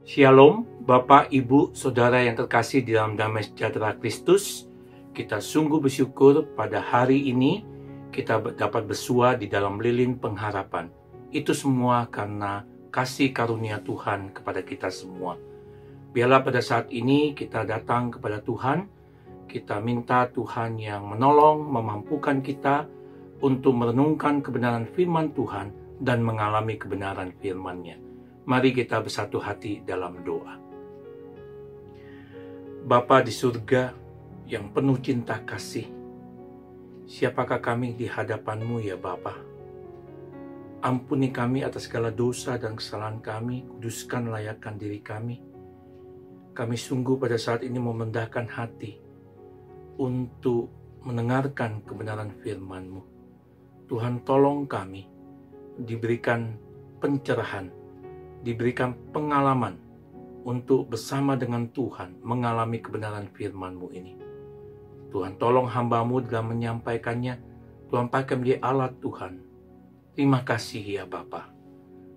Shalom, Bapak, Ibu, Saudara yang terkasih di dalam damai sejahtera Kristus. Kita sungguh bersyukur pada hari ini kita dapat bersua di dalam lilin pengharapan. Itu semua karena kasih karunia Tuhan kepada kita semua. Biarlah pada saat ini kita datang kepada Tuhan, kita minta Tuhan yang menolong, memampukan kita untuk merenungkan kebenaran firman Tuhan dan mengalami kebenaran firman-Nya. Mari kita bersatu hati dalam doa. Bapa di surga yang penuh cinta kasih, siapakah kami di hadapan-Mu ya Bapa? Ampuni kami atas segala dosa dan kesalahan kami, kuduskan layakkan diri kami. Kami sungguh pada saat ini memendahkan hati untuk mendengarkan kebenaran firman-Mu. Tuhan tolong kami, diberikan pencerahan, diberikan pengalaman untuk bersama dengan Tuhan mengalami kebenaran firman-Mu ini. Tuhan tolong hamba-Mu dalam menyampaikannya. Tuhan pakai menjadi alat Tuhan. Terima kasih ya Bapa.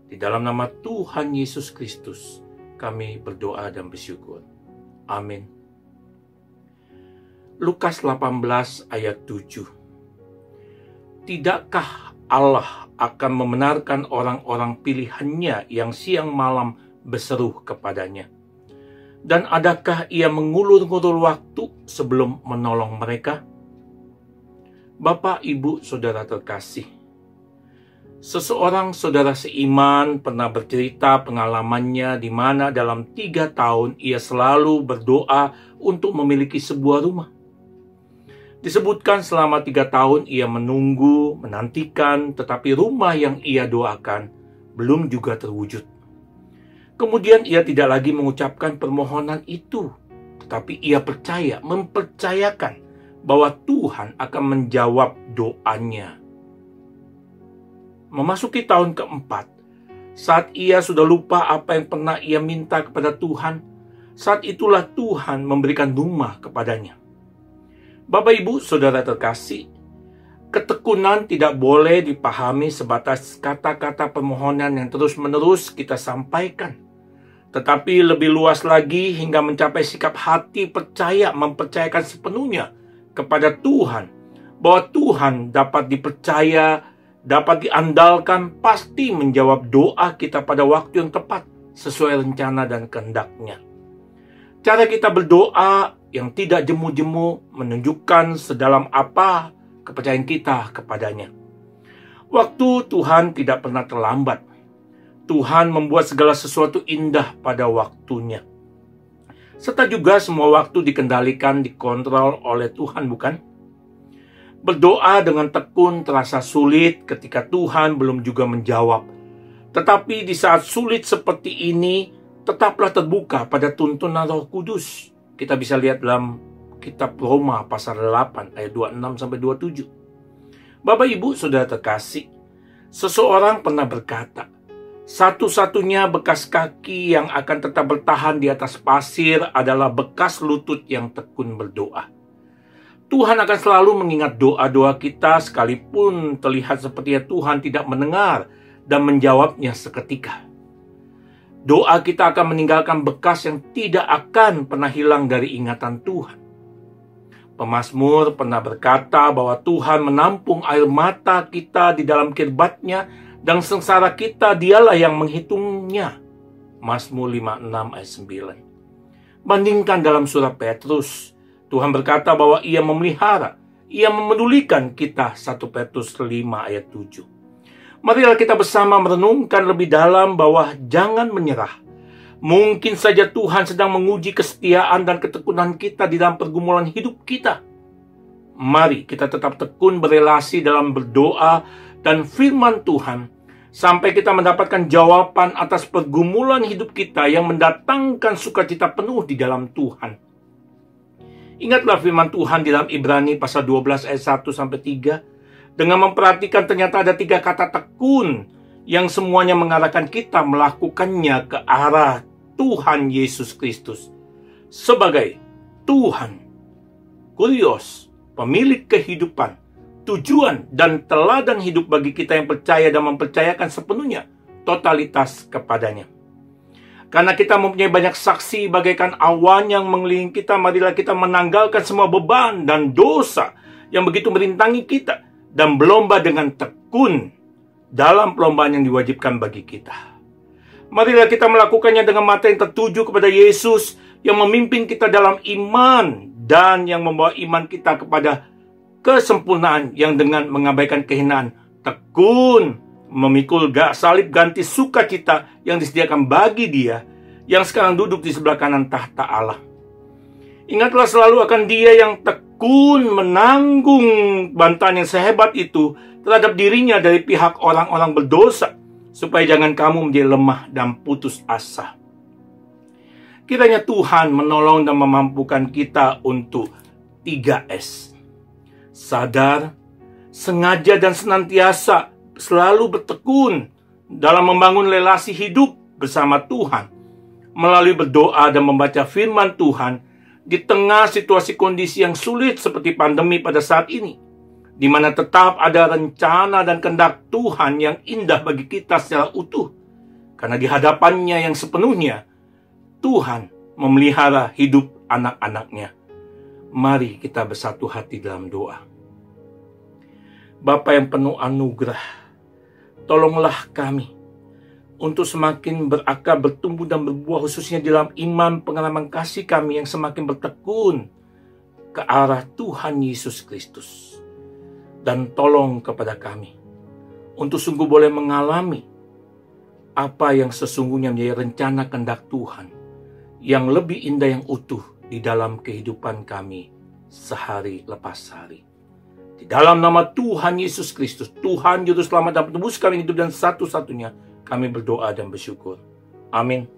Di dalam nama Tuhan Yesus Kristus kami berdoa dan bersyukur. Amin. Lukas 18 ayat 7. Tidakkah Allah akan membenarkan orang-orang pilihannya yang siang malam berseru kepadanya? Dan adakah ia mengulur-ngulur waktu sebelum menolong mereka? Bapak, Ibu, Saudara terkasih, seseorang saudara seiman pernah bercerita pengalamannya di mana dalam 3 tahun ia selalu berdoa untuk memiliki sebuah rumah. Disebutkan selama 3 tahun ia menunggu, menantikan, tetapi rumah yang ia doakan belum juga terwujud. Kemudian ia tidak lagi mengucapkan permohonan itu, tetapi ia mempercayakan bahwa Tuhan akan menjawab doanya. Memasuki tahun keempat, saat ia sudah lupa apa yang pernah ia minta kepada Tuhan, saat itulah Tuhan memberikan rumah kepadanya. Bapak, Ibu, Saudara terkasih, ketekunan tidak boleh dipahami sebatas kata-kata permohonan yang terus-menerus kita sampaikan, tetapi lebih luas lagi hingga mencapai sikap hati mempercayakan sepenuhnya kepada Tuhan, bahwa Tuhan dapat dipercaya, dapat diandalkan, pasti menjawab doa kita pada waktu yang tepat, sesuai rencana dan kehendak-Nya. Cara kita berdoa yang tidak jemu-jemu menunjukkan sedalam apa kepercayaan kita kepadanya. Waktu Tuhan tidak pernah terlambat. Tuhan membuat segala sesuatu indah pada waktunya. Serta juga semua waktu dikendalikan, dikontrol oleh Tuhan, bukan? Berdoa dengan tekun terasa sulit ketika Tuhan belum juga menjawab. Tetapi di saat sulit seperti ini, tetaplah terbuka pada tuntunan Roh Kudus. Kita bisa lihat dalam kitab Roma pasal 8 ayat 26-27. Bapak, Ibu, Saudara terkasih, seseorang pernah berkata, satu-satunya bekas kaki yang akan tetap bertahan di atas pasir adalah bekas lutut yang tekun berdoa. Tuhan akan selalu mengingat doa-doa kita sekalipun terlihat sepertinya Tuhan tidak mendengar dan menjawabnya seketika. Doa kita akan meninggalkan bekas yang tidak akan pernah hilang dari ingatan Tuhan. Pemazmur pernah berkata bahwa Tuhan menampung air mata kita di dalam kirbatnya dan sengsara kita dialah yang menghitungnya. Mazmur 56 ayat 9. Bandingkan dalam surat Petrus, Tuhan berkata bahwa ia memelihara, ia memedulikan kita. 1 Petrus 5 ayat 7. Marilah kita bersama merenungkan lebih dalam bahwa jangan menyerah. Mungkin saja Tuhan sedang menguji kesetiaan dan ketekunan kita di dalam pergumulan hidup kita. Mari kita tetap tekun berelasi dalam berdoa dan firman Tuhan, sampai kita mendapatkan jawaban atas pergumulan hidup kita yang mendatangkan sukacita penuh di dalam Tuhan. Ingatlah firman Tuhan di dalam Ibrani pasal 12 ayat 1-3. Dengan memperhatikan ternyata ada 3 kata tekun yang semuanya mengarahkan kita melakukannya ke arah Tuhan Yesus Kristus sebagai Tuhan, Kurios, pemilik kehidupan, tujuan dan teladan hidup bagi kita yang percaya dan mempercayakan sepenuhnya totalitas kepadanya. Karena kita mempunyai banyak saksi bagaikan awan yang mengelilingi kita, marilah kita menanggalkan semua beban dan dosa yang begitu merintangi kita, dan berlomba dengan tekun dalam perlombaan yang diwajibkan bagi kita. Marilah kita melakukannya dengan mata yang tertuju kepada Yesus yang memimpin kita dalam iman dan yang membawa iman kita kepada kesempurnaan, yang dengan mengabaikan kehinaan tekun memikul salib ganti sukacita yang disediakan bagi Dia yang sekarang duduk di sebelah kanan tahta Allah. Ingatlah selalu akan Dia yang tekun menanggung bantahan yang sehebat itu terhadap dirinya dari pihak orang-orang berdosa, supaya jangan kamu menjadi lemah dan putus asa. Kiranya Tuhan menolong dan memampukan kita untuk 3S. Sadar, sengaja, dan senantiasa selalu bertekun dalam membangun relasi hidup bersama Tuhan, melalui berdoa dan membaca firman Tuhan di tengah situasi kondisi yang sulit seperti pandemi pada saat ini, di mana tetap ada rencana dan kehendak Tuhan yang indah bagi kita secara utuh, karena di hadapannya yang sepenuhnya Tuhan memelihara hidup anak-anaknya. Mari kita bersatu hati dalam doa. Bapa yang penuh anugerah, tolonglah kami untuk semakin berakar, bertumbuh, dan berbuah, khususnya dalam iman pengalaman kasih kami yang semakin bertekun ke arah Tuhan Yesus Kristus. Dan tolong kepada kami untuk sungguh boleh mengalami apa yang sesungguhnya menjadi rencana kehendak Tuhan yang lebih indah, yang utuh di dalam kehidupan kami sehari lepas hari. Di dalam nama Tuhan Yesus Kristus, Tuhan Juru Selamat dan Penebus kami hidup dan satu-satunya, kami berdoa dan bersyukur. Amin.